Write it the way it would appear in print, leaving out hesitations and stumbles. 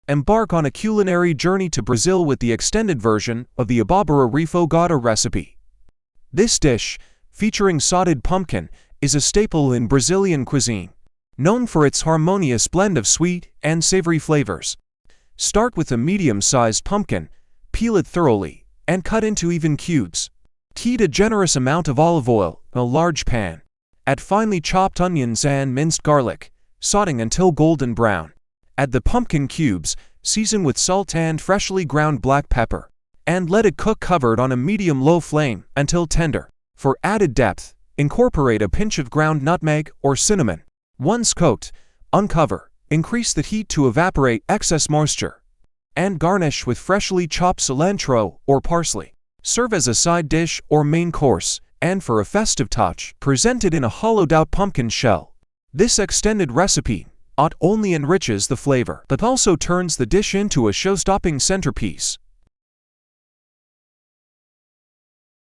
Embark on a culinary journey to Brazil with the extended version of the Abobora Refogada recipe. This dish, featuring sautéed pumpkin, is a staple in Brazilian cuisine, known for its harmonious blend of sweet and savory flavors. Start with a medium-sized pumpkin, peel it thoroughly, and cut into even cubes. Heat a generous amount of olive oil in a large pan. Add finely chopped onions and minced garlic, sautéing until golden brown. Add the pumpkin cubes, season with salt and freshly ground black pepper, and let it cook covered on a medium-low flame until tender. For added depth, incorporate a pinch of ground nutmeg or cinnamon. Once cooked, uncover, increase the heat to evaporate excess moisture, and garnish with freshly chopped cilantro or parsley. Serve as a side dish or main course, and for a festive touch, present it in a hollowed-out pumpkin shell. This extended recipe not only enriches the flavor, but also turns the dish into a show-stopping centerpiece.